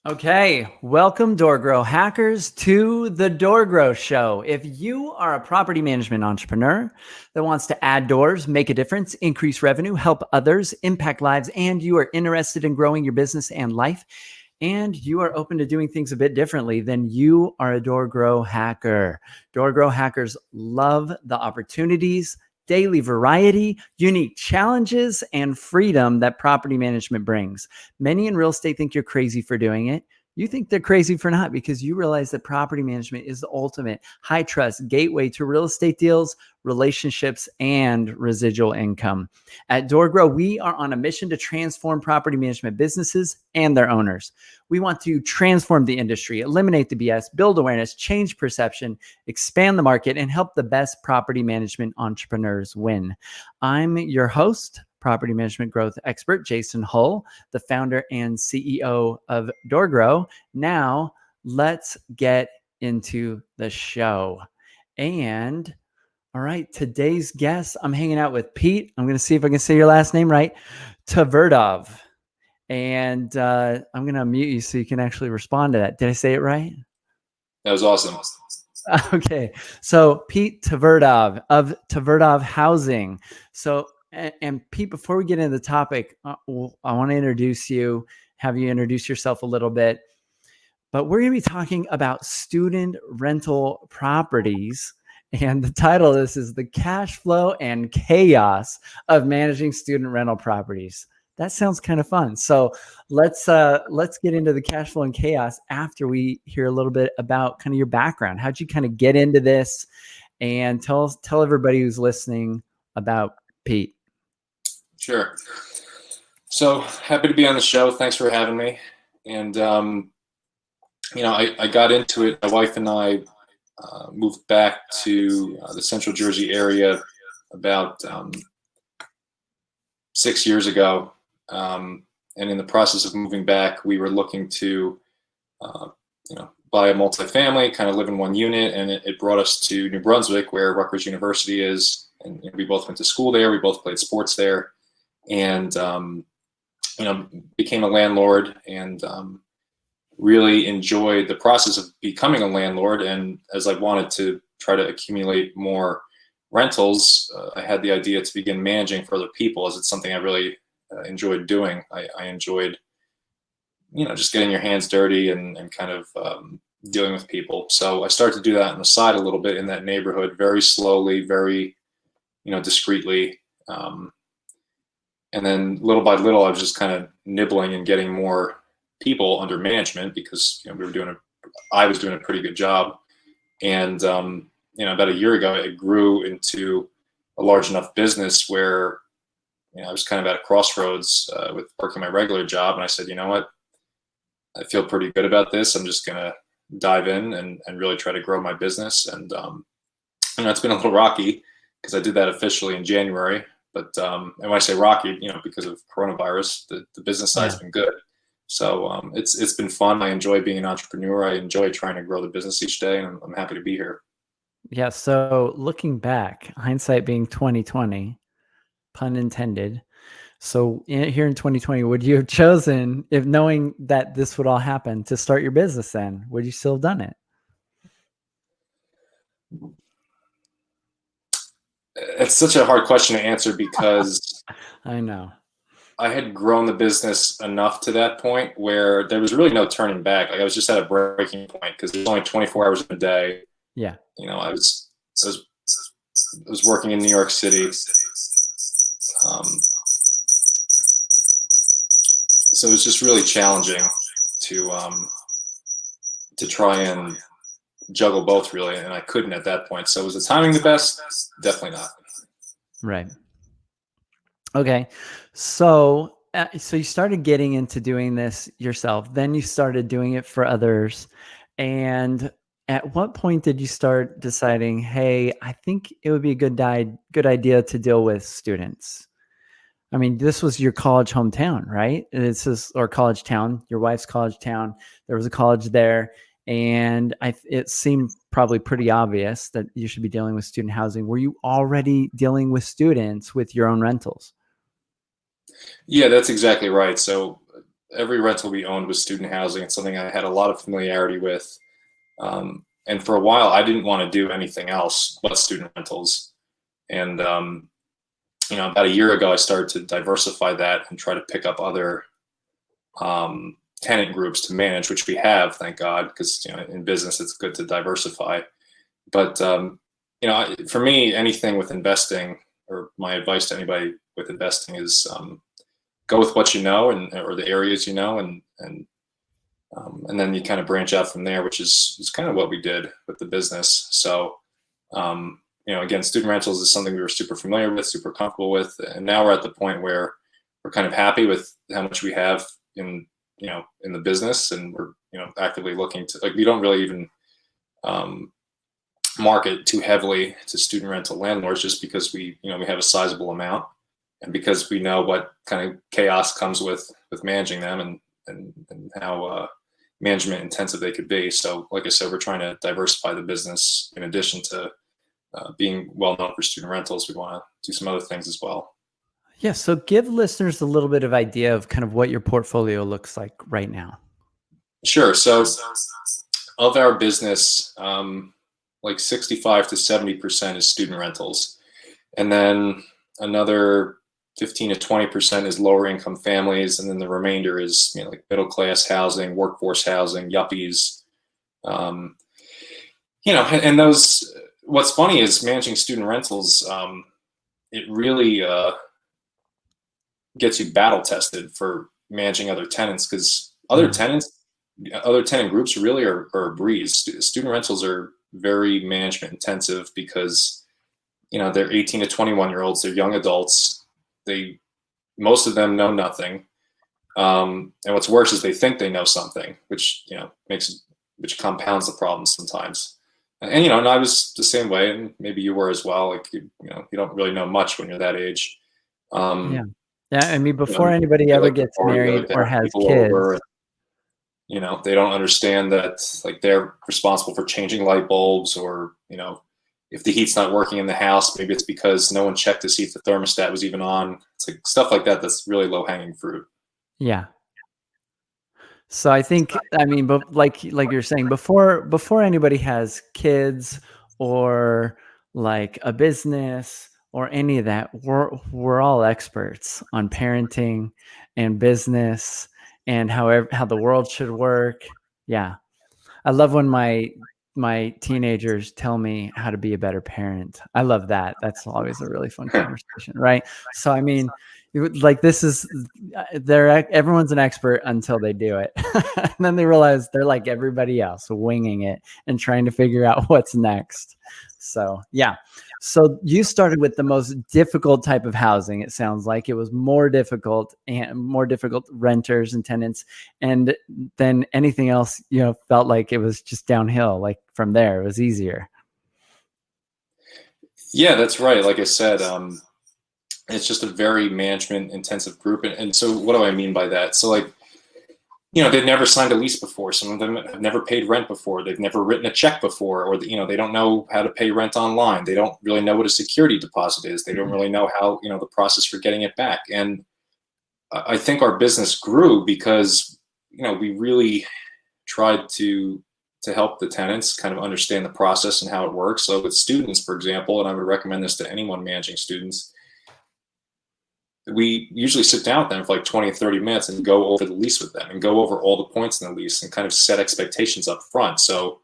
Okay, welcome DoorGrow hackers to the DoorGrow show. If you are a property management entrepreneur that wants to add doors, make a difference, increase revenue, help others, impact lives, and you are interested in growing your business and life, and you are open to doing things a bit differently, then you are a DoorGrow hacker. DoorGrow hackers love the opportunities, daily variety, unique challenges, and freedom that property management brings. Many in real estate think you're crazy for doing it. You think they're crazy for not, because you realize that property management is the ultimate high trust gateway to real estate deals, relationships, and residual income. At DoorGrow, we are on a mission to transform property management businesses and their owners. We want to transform the industry, eliminate the BS, build awareness, change perception, expand the market, and help the best property management entrepreneurs win. I'm your host, property management growth expert, Jason Hull, the founder and CEO of DoorGrow. Now, let's get into the show. And all right, today's guest, I'm hanging out with Pete. I'm going to see if I can say your last name right. Tverdov. And I'm going to unmute you so you can actually respond to that. Did I say it right? That was awesome. Okay. So Pete Tverdov of Tverdov Housing. So, and Pete, before we get into the topic, I want to introduce you, have you introduce yourself a little bit. But we're going to be talking about student rental properties. And the title of this is The Cash Flow and Chaos of Managing Student Rental Properties. That sounds kind of fun. So let's get into the cash flow and chaos after we hear a little bit about kind of your background. How'd you kind of get into this? And tell everybody who's listening about Pete. Sure. So happy to be on the show. Thanks for having me. And I got into it. My wife and I moved back to the Central Jersey area about 6 years ago. And in the process of moving back, we were looking to, buy a multifamily, kind of live in one unit. And it brought us to New Brunswick, where Rutgers University is. And we both went to school there. We both played sports there. And, became a landlord and really enjoyed the process of becoming a landlord. And as I wanted to try to accumulate more rentals, I had the idea to begin managing for other people, as it's something I really enjoyed doing. I enjoyed, just getting your hands dirty and kind of dealing with people. So I started to do that on the side a little bit in that neighborhood, very slowly, very, discreetly. And then little by little, I was just kind of nibbling and getting more people under management because I was doing a pretty good job. And about a year ago, it grew into a large enough business where I was kind of at a crossroads with working my regular job, and I said, you know what, I feel pretty good about this. I'm just gonna dive in and really try to grow my business. And it's been a little rocky because I did that officially in January. But and when I say rocky, because of coronavirus, the business side's been good. So it's been fun. I enjoy being an entrepreneur. I enjoy trying to grow the business each day, and I'm happy to be here. Yeah. So looking back, hindsight being 2020, pun intended. So here in 2020, would you have chosen, if knowing that this would all happen, to start your business then? Would you still have done it? It's such a hard question to answer because I know. I had grown the business enough to that point where there was really no turning back. Like I was just at a breaking point because there's only 24 hours in a day. Yeah. I was working in New York City. So it was just really challenging to try and juggle both, really, and I couldn't at that point. So was the timing the best? Definitely not. Right. Okay. So you started getting into doing this yourself. Then you started doing it for others. And at what point did you start deciding, hey, I think it would be a good idea to deal with students? I mean, this was your college hometown, right? Or college town, your wife's college town. There was a college there. And it seemed probably pretty obvious that you should be dealing with student housing. Were you already dealing with students with your own rentals? Yeah, that's exactly right. So every rental we owned was student housing. It's something I had a lot of familiarity with. And for a while, I didn't want to do anything else but student rentals. And, about a year ago, I started to diversify that and try to pick up other tenant groups to manage, which we have, thank God, because in business, it's good to diversify. But, for me, anything with investing, or my advice to anybody with investing is go with what you know, or the areas and then you kind of branch out from there, which is kind of what we did with the business. So, again, student rentals is something we were super familiar with, super comfortable with, and now we're at the point where we're kind of happy with how much we have in the business, and we're actively looking to, we don't really even market too heavily to student rental landlords, just because we have a sizable amount, and because we know what kind of chaos comes with managing them, and how management intensive they could be. So like I said, we're trying to diversify the business. In addition to being well known for student rentals, we want to do some other things as well. Yeah. So give listeners a little bit of idea of kind of what your portfolio looks like right now. Sure. So of our business, like 65 to 70% is student rentals. And then another 15 to 20% is lower income families. And then the remainder is, like middle class housing, workforce housing, yuppies. And those, what's funny is managing student rentals, it really gets you battle tested for managing other tenants, because other tenant groups really are a breeze. Student rentals are very management intensive because, they're 18 to 21-year-olds, they're young adults. Most of them know nothing. And what's worse is they think they know something, which, which compounds the problem sometimes. And, and I was the same way, and maybe you were as well. Like, you don't really know much when you're that age. Yeah. I mean, before anybody ever gets married or has kids, they don't understand that, like, they're responsible for changing light bulbs, or, if the heat's not working in the house, maybe it's because no one checked to see if the thermostat was even on. It's like stuff like that that's really low hanging fruit. Yeah. So I think, but like you're saying, before anybody has kids or like a business or any of that, we're all experts on parenting and business and how the world should work. Yeah. I love when my teenagers tell me how to be a better parent. I love that. That's always a really fun conversation, right? So, this is, everyone's an expert until they do it. And then they realize they're like everybody else, winging it and trying to figure out what's next. So, yeah. So you started with the most difficult type of housing. It sounds like it was more difficult renters and tenants. And then anything else, felt like it was just downhill. Like from there, it was easier. Yeah, that's right. Like I said, it's just a very management intensive group. And so what do I mean by that? So, like, they've never signed a lease before. Some of them have never paid rent before. They've never written a check before, or, they don't know how to pay rent online. They don't really know what a security deposit is. They don't really know how, the process for getting it back. And I think our business grew because, we really tried to help the tenants kind of understand the process and how it works. So with students, for example, and I would recommend this to anyone managing students, we usually sit down with them for like 20 or 30 minutes and go over the lease with them and go over all the points in the lease and kind of set expectations up front. So,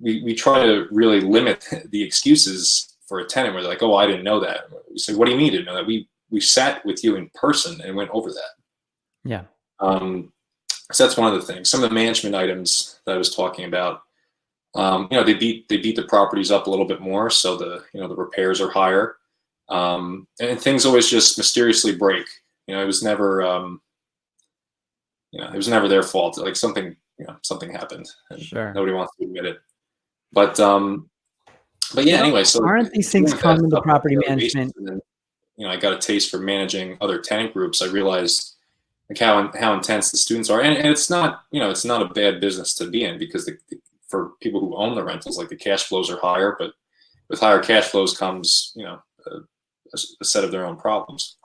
we try to really limit the excuses for a tenant where they're like, oh, I didn't know that. We say, what do you mean you didn't know that? We sat with you in person and went over that. Yeah. So that's one of the things. Some of the management items that I was talking about, they beat the properties up a little bit more. So the repairs are higher. And things always just mysteriously break. It was never, it was never their fault. Like something happened, and sure, nobody wants to admit it. But yeah. Anyway, so aren't these things common to property management? And then, I got a taste for managing other tenant groups. I realized like how intense the students are, and it's not, it's not a bad business to be in, because for people who own the rentals, like the cash flows are higher, but with higher cash flows comes, a set of their own problems.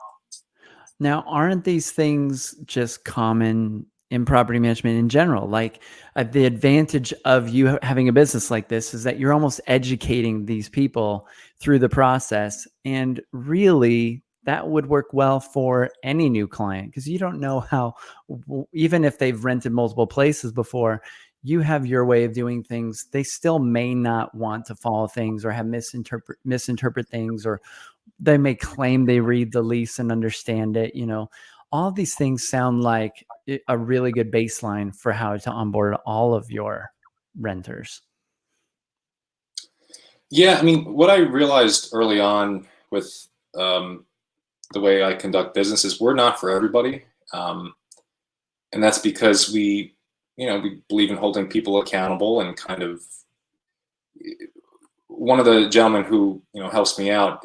Now, aren't these things just common in property management in general? Like the advantage of you having a business like this is that you're almost educating these people through the process. And really, that would work well for any new client because you don't know how, even if they've rented multiple places before, you have your way of doing things. They still may not want to follow things or have misinterpret things, or they may claim they read the lease and understand it. All of these things sound like a really good baseline for how to onboard all of your renters. Yeah, I mean, what I realized early on with the way I conduct business is we're not for everybody, and that's because we believe in holding people accountable and kind of. One of the gentlemen who helps me out,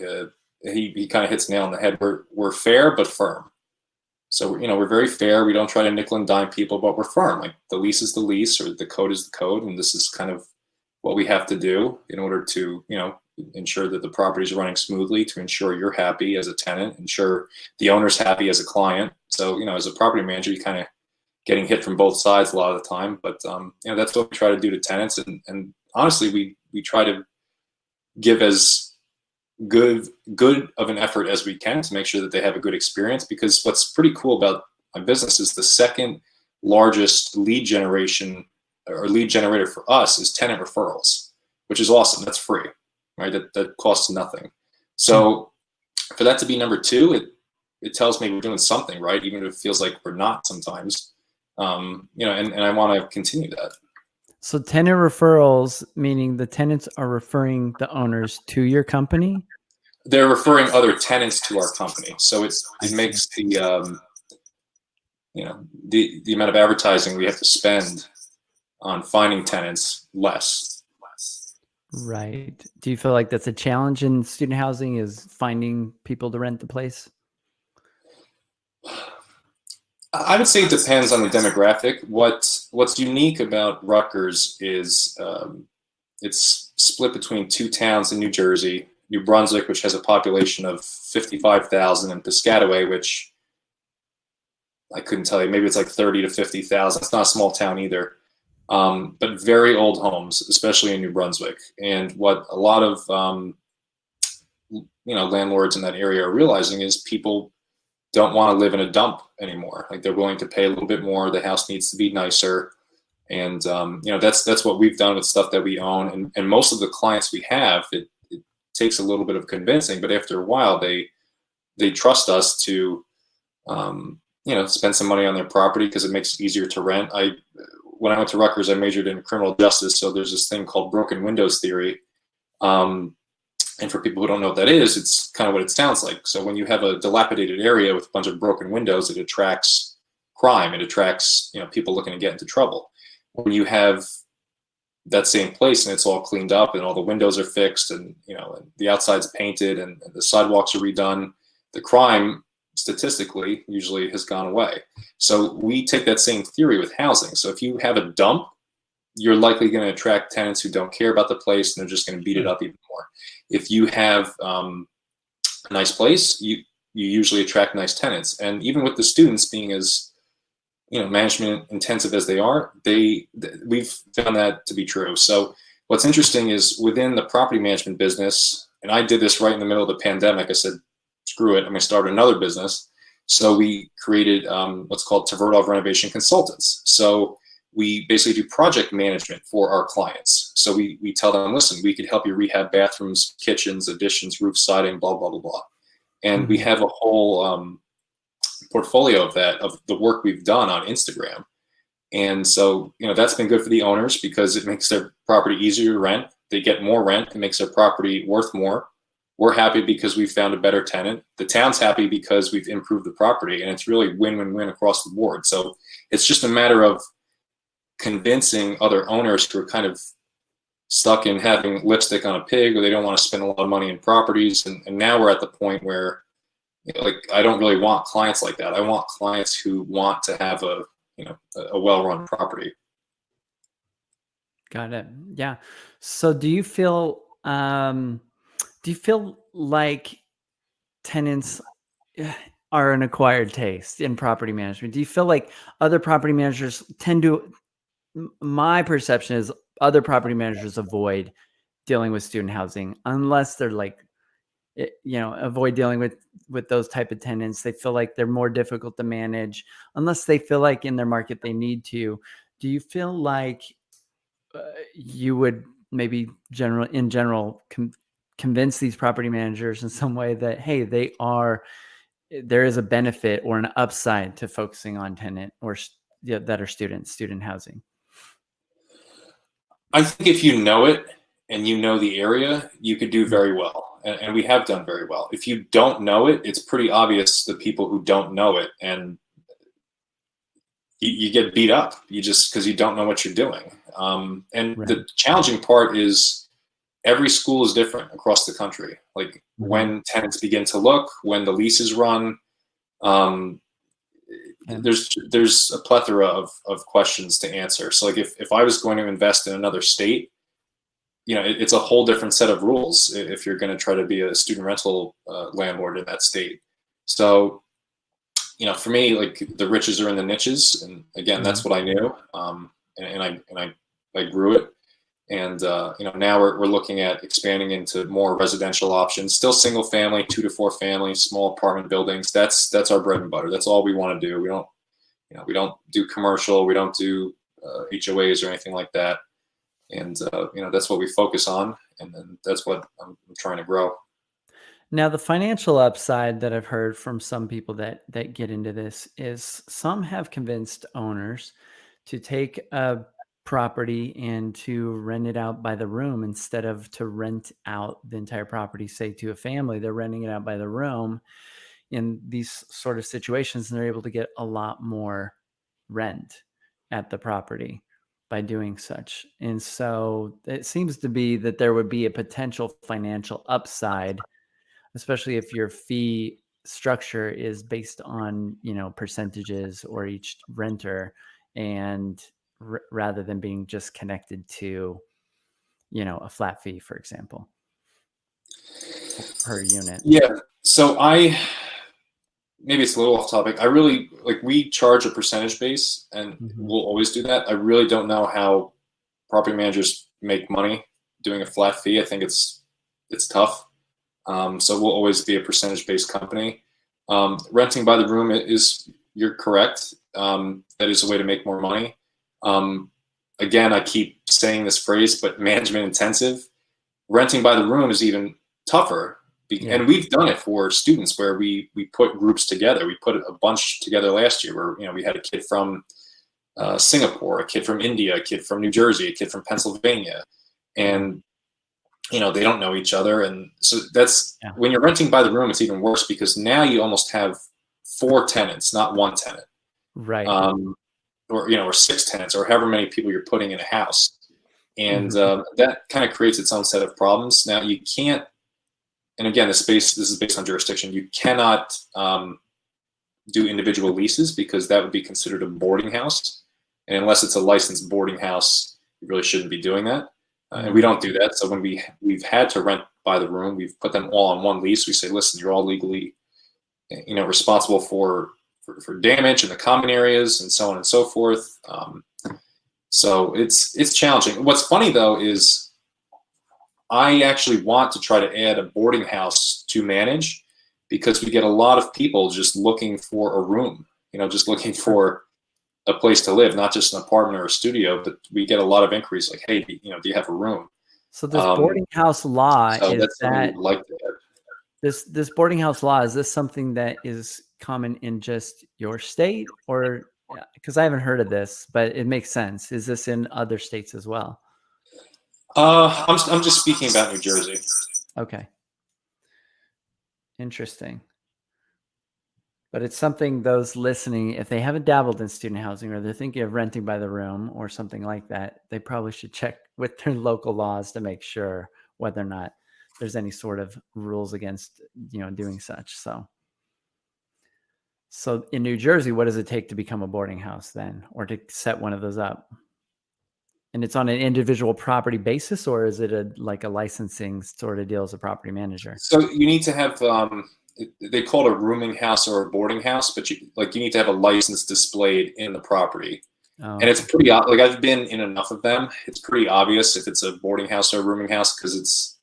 he kind of hits the nail on the head. We're fair but firm. So we're very fair. We don't try to nickel and dime people, but we're firm. Like the lease is the lease, or the code is the code, and this is kind of what we have to do in order to ensure that the property is running smoothly, to ensure you're happy as a tenant, ensure the owner's happy as a client. So as a property manager, you kind of getting hit from both sides a lot of the time, but that's what we try to do to tenants, and honestly, we try to give as good of an effort as we can to make sure that they have a good experience. Because what's pretty cool about my business is the second largest lead generator for us is tenant referrals, which is awesome. That's free, right? That costs nothing. So for that to be number two, it tells me we're doing something right, even if it feels like we're not sometimes. And I want to continue that. So tenant referrals, meaning the tenants are referring the owners to your company? They're referring other tenants to our company. So it makes the amount of advertising we have to spend on finding tenants less. Right. Do you feel like that's a challenge in student housing, is finding people to rent the place? I would say it depends on the demographic. What's unique about Rutgers is it's split between two towns in New Jersey, New Brunswick, which has a population of 55,000, and Piscataway, which I couldn't tell you, maybe it's like 30 to 50,000. It's not a small town either, but very old homes, especially in New Brunswick. And what a lot of landlords in that area are realizing is people don't want to live in a dump anymore. Like they're willing to pay a little bit more. The house needs to be nicer. And that's what we've done with stuff that we own. And most of the clients we have, it takes a little bit of convincing, but after a while, they trust us to spend some money on their property because it makes it easier to rent. When I went to Rutgers, I majored in criminal justice, so there's this thing called broken windows theory. And for people who don't know what that is, it's kind of what it sounds like. So when you have a dilapidated area with a bunch of broken windows, it attracts crime. It attracts people looking to get into trouble. When you have that same place and it's all cleaned up and all the windows are fixed and and the outside's painted and the sidewalks are redone, the crime statistically usually has gone away. So we take that same theory with housing. So if you have a dump, you're likely going to attract tenants who don't care about the place and they're just going to beat it up even more. If you have a nice place, you usually attract nice tenants. And even with the students being as management intensive as they are, we've found that to be true. So what's interesting is within the property management business, and I did this right in the middle of the pandemic. I said, screw it, I'm going to start another business. So we created what's called Tverdov Renovation Consultants. So we basically do project management for our clients. So we tell them, listen, we could help you rehab bathrooms, kitchens, additions, roof siding, blah, blah, blah, blah. And we have a whole portfolio of that, of the work we've done on Instagram. And so, that's been good for the owners because it makes their property easier to rent. They get more rent. It makes their property worth more. We're happy because we've found a better tenant. The town's happy because we've improved the property, and it's really win-win-win across the board. So it's just a matter of convincing other owners who are kind of stuck in having lipstick on a pig, or they don't want to spend a lot of money in properties. And now we're at the point where I don't really want clients like that. I want clients who want to have a well-run property. Got it. Yeah. So do you feel like tenants, are an acquired taste in property management? Do you feel like other property managers tend to, my perception is other property managers avoid dealing with student housing unless they're like, avoid dealing with those type of tenants. They feel like they're more difficult to manage unless they feel like in their market they need to. Do you feel like you would maybe in general convince these property managers in some way that, hey, there is a benefit or an upside to focusing on tenant or that are student housing? I think if you know it and you know the area, you could do very well. And we have done very well. If you don't know it, it's pretty obvious the people who don't know it, and you get beat up. You just because you don't know what you're doing. And Right. the challenging part is every school is different across the country. Like when tenants begin to look, when the leases run, there's a plethora of questions to answer. So like if I was going to invest in another state, it's a whole different set of rules if you're going to try to be a student rental landlord in that state. So, for me, like the riches are in the niches, and again, that's what I knew, and I grew it. And now we're looking at expanding into more residential options. Still single family, 2 to 4 family, small apartment buildings. That's our bread and butter. That's all we want to do. We don't do commercial. We don't do HOAs or anything like that. And that's what we focus on, and then that's what I'm trying to grow. Now, the financial upside that I've heard from some people that get into this is some have convinced owners to take a property and to rent it out by the room instead of to rent out the entire property, say to a family. They're renting it out by the room in these sort of situations, and they're able to get a lot more rent at the property by doing such. And so it seems to be that there would be a potential financial upside, especially if your fee structure is based on, percentages or each renter, and rather than being just connected to, a flat fee, for example, per unit. Yeah. So maybe it's a little off topic. I really we charge a percentage base, and we'll always do that. I really don't know how property managers make money doing a flat fee. I think it's tough. So we'll always be a percentage-based company. Renting by the room you're correct. That is a way to make more money. Again, I keep saying this phrase, but management intensive. Renting by the room is even tougher. And we've done it for students where we put groups together. We put a bunch together last year where, we had a kid from Singapore, a kid from India, a kid from New Jersey, a kid from Pennsylvania. And they don't know each other. And so when you're renting by the room, it's even worse because now you almost have 4 tenants, not 1 tenant. Right. Or 6 tenants, or however many people you're putting in a house. And that kind of creates its own set of problems. Now you can't, and again, this is based on jurisdiction. You cannot do individual leases because that would be considered a boarding house. And unless it's a licensed boarding house, you really shouldn't be doing that. And we don't do that. So when we've had to rent by the room, we've put them all on one lease. We say, listen, you're all legally, responsible for damage in the common areas and so on and so forth. So it's challenging. What's funny though is I actually want to try to add a boarding house to manage because we get a lot of people just looking for a room, just looking for a place to live, not just an apartment or a studio, but we get a lot of inquiries like, hey, do you have a room? So this boarding house law this boarding house law, is this something that is common in just your state, or because I haven't heard of this, but it makes sense. Is this in other states as well? I'm just speaking about New Jersey. Okay. Interesting. But it's something those listening, if they haven't dabbled in student housing or they're thinking of renting by the room or something like that, they probably should check with their local laws to make sure whether or not there's any sort of rules against, doing such. So in New Jersey, what does it take to become a boarding house then, or to set one of those up? And it's on an individual property basis, or is it like a licensing sort of deal as a property manager? So you need to have they call it a rooming house or a boarding house, but you need to have a license displayed in the property. Oh. And it's pretty, like, I've been in enough of them. It's pretty obvious if it's a boarding house or a rooming house, because it's,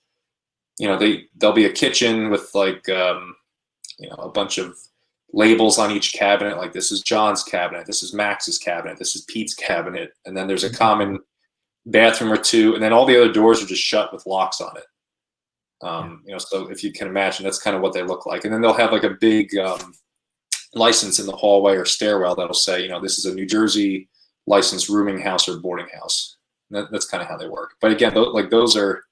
there'll be a kitchen with like, a bunch of labels on each cabinet. Like, this is John's cabinet, this is Max's cabinet, this is Pete's cabinet. And then there's a common bathroom or two. And then all the other doors are just shut with locks on it. So if you can imagine, that's kind of what they look like. And then they'll have like a big license in the hallway or stairwell that'll say, this is a New Jersey licensed rooming house or boarding house. That's kind of how they work. But again, those are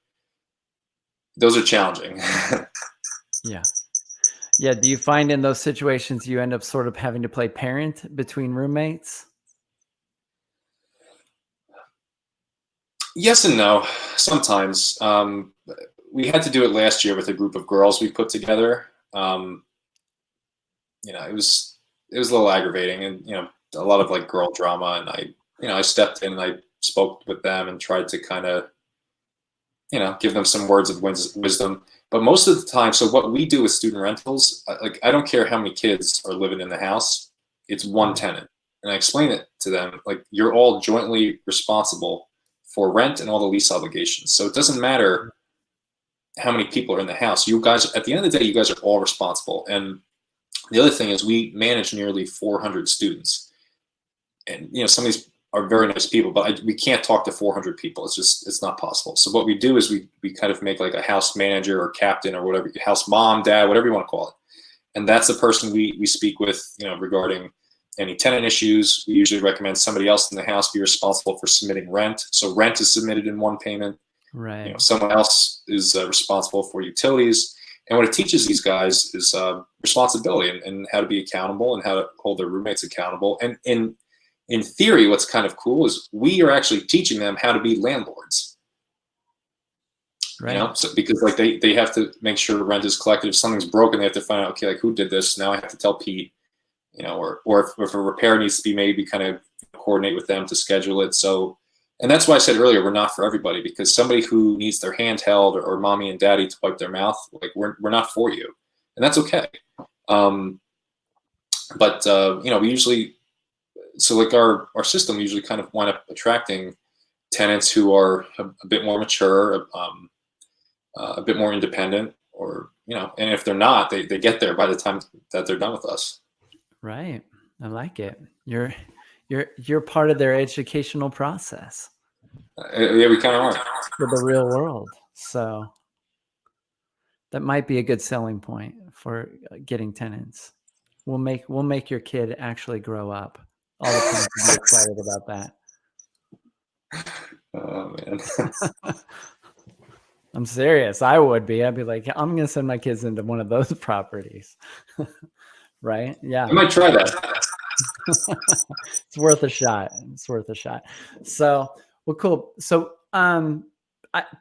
challenging. Yeah. Do you find in those situations you end up sort of having to play parent between roommates? Yes and no. Sometimes. We had to do it last year with a group of girls we put together. It was a little aggravating, and a lot of like girl drama. And I stepped in and I spoke with them and tried to kind of, give them some words of wisdom. But most of the time, so what we do with student rentals, I don't care how many kids are living in the house, it's one tenant. And I explain it to them, like, you're all jointly responsible for rent and all the lease obligations. So it doesn't matter how many people are in the house. You guys, at the end of the day, you guys are all responsible. And the other thing is, we manage nearly 400 students. And, some of these are very nice people, but we can't talk to 400 people. It's not possible. So what we do is we kind of make like a house manager or captain or whatever, house mom, dad, whatever you want to call it. And that's the person we speak with, regarding any tenant issues. We usually recommend somebody else in the house be responsible for submitting rent. So rent is submitted in one payment. Right. Someone else is responsible for utilities. And what it teaches these guys is responsibility and how to be accountable and how to hold their roommates accountable. And in theory, what's kind of cool is we are actually teaching them how to be landlords. Right. So because like they have to make sure the rent is collected. If something's broken, they have to find out, okay, like, who did this? Now I have to tell Pete, or if a repair needs to be made, we kind of coordinate with them to schedule it. So, and that's why I said earlier, we're not for everybody, because somebody who needs their hand held or mommy and daddy to wipe their mouth, like, we're not for you, and that's okay. But we usually, so like our system usually kind of wind up attracting tenants who are a bit more mature, a bit more independent, or, and if they're not, they get there by the time that they're done with us. Right. I like it. You're part of their educational process. Yeah, we kind of are. For the real world. So that might be a good selling point for getting tenants. We'll make your kid actually grow up. All the parents will be excited about that. Oh man. I'm serious. I would be. I'd be like, I'm going to send my kids into one of those properties. Right? Yeah. I might try that. It's worth a shot. It's worth a shot. So, well, cool. So,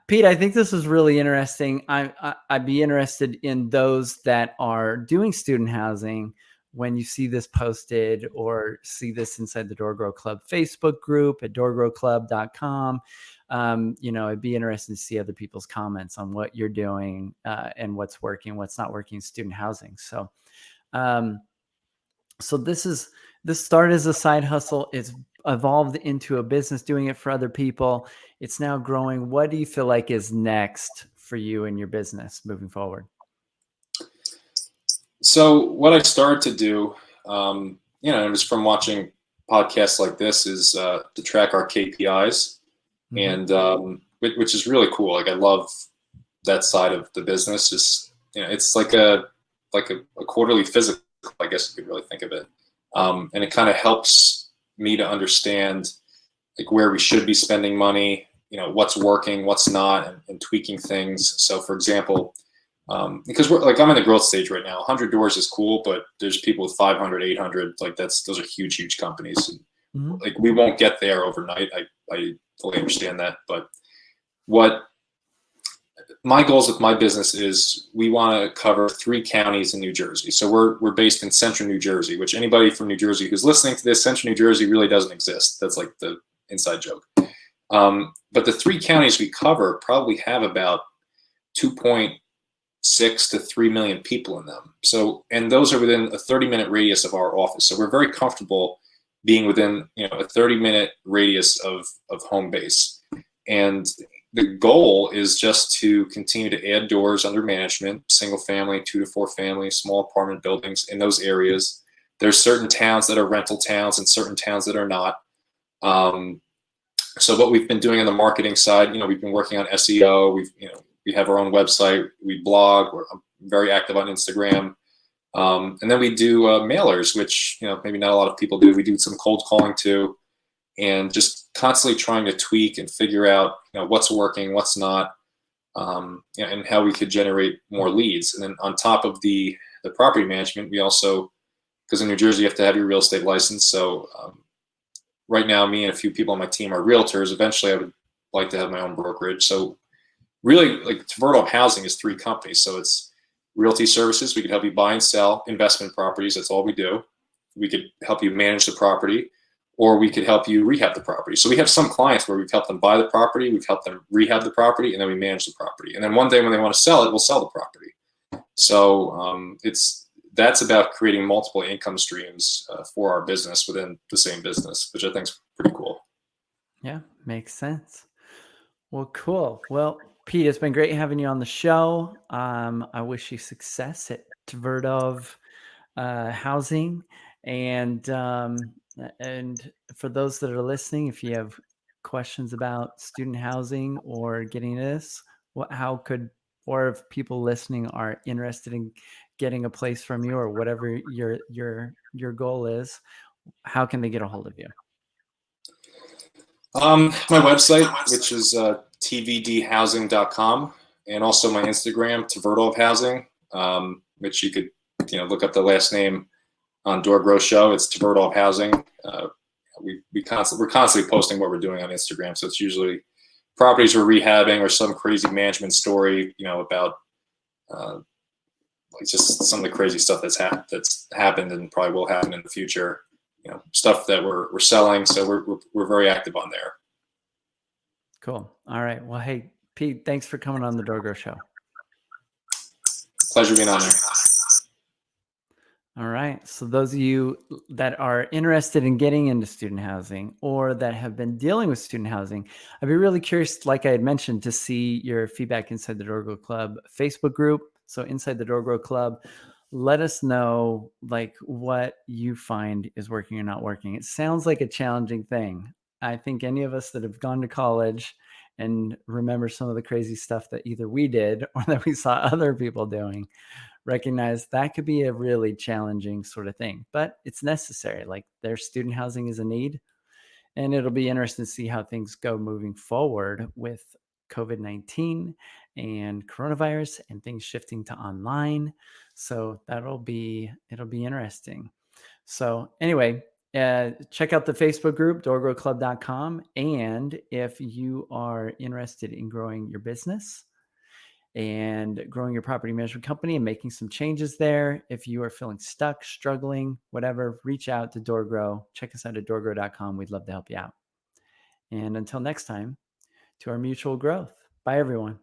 Pete, I think this is really interesting. I'd be interested in those that are doing student housing. When you see this posted or see this inside the DoorGrow Club Facebook group at doorgrowclub.com, it'd be interesting to see other people's comments on what you're doing and what's working, what's not working in student housing. So, so this started as a side hustle. It's evolved into a business, doing it for other people. It's now growing. What do you feel like is next for you and your business moving forward? So what I started to do, just from watching podcasts like this, is to track our KPIs, and which is really cool. Like, I love that side of the business. It's like a quarterly physical, I guess you could really think of it, and it kind of helps me to understand like where we should be spending money, what's working, what's not, and tweaking things. So, for example, because I'm in the growth stage right now. 100 doors is cool, but there's people with 500, 800. Like, those are huge companies. Like, we won't get there overnight. I fully understand that. But what my goals with my business is, we want to cover 3 counties in New Jersey. So we're based in central New Jersey, which anybody from New Jersey who's listening to this, central New Jersey really doesn't exist. That's like the inside joke. But the 3 counties we cover probably have about 2.7 6 to 3 million people in them. So, and those are within a 30-minute radius of our office. So we're very comfortable being within, a 30-minute radius of home base. And the goal is just to continue to add doors under management, single family, 2 to 4 family, small apartment buildings in those areas. There's certain towns that are rental towns and certain towns that are not. So what we've been doing on the marketing side, we've been working on SEO. We have our own website. We blog. We're very active on Instagram. And then we do mailers, which, maybe not a lot of people do. We do some cold calling too, and just constantly trying to tweak and figure out, what's working, what's not, and how we could generate more leads. And then on top of the property management, we also, because in New Jersey, you have to have your real estate license. So right now, me and a few people on my team are realtors. Eventually, I would like to have my own brokerage. So really, like Tverdov Housing is 3 companies. So it's realty services. We could help you buy and sell investment properties. That's all we do. We could help you manage the property, or we could help you rehab the property. So we have some clients where we've helped them buy the property, we've helped them rehab the property, and then we manage the property. And then one day when they want to sell it, we'll sell the property. So that's about creating multiple income streams for our business within the same business, which I think is pretty cool. Yeah, makes sense. Well, cool. Well, Pete, it's been great having you on the show. I wish you success at Tverdov Housing. And for those that are listening, if you have questions about student housing or getting this, or if people listening are interested in getting a place from you or whatever your goal is, how can they get a hold of you? My website, which is tvdhousing.com, and also my Instagram, Tverdov Housing, which you could look up the last name on DoorGrow show. It's Tverdov Housing. We're constantly posting what we're doing on Instagram. So it's usually properties we're rehabbing or some crazy management story, about like just some of the crazy stuff that's happened and probably will happen in the future. Stuff that we're selling. So we're very active on there. Cool. All right. Well, hey, Pete, thanks for coming on the DoorGrow show. Pleasure being on there. All right. So those of you that are interested in getting into student housing or that have been dealing with student housing, I'd be really curious, like I had mentioned, to see your feedback inside the DoorGrow Club Facebook group. So inside the DoorGrow Club, let us know like what you find is working or not working. It sounds like a challenging thing. I think any of us that have gone to college and remember some of the crazy stuff that either we did or that we saw other people doing, recognize that could be a really challenging sort of thing, but it's necessary. Like their student housing is a need, and it'll be interesting to see how things go moving forward with COVID-19 and coronavirus and things shifting to online. So it'll be interesting. So anyway, check out the Facebook group, doorgrowclub.com. And if you are interested in growing your business and growing your property management company and making some changes there, if you are feeling stuck, struggling, whatever, reach out to DoorGrow. Check us out at doorgrow.com. We'd love to help you out. And until next time, to our mutual growth. Bye, everyone.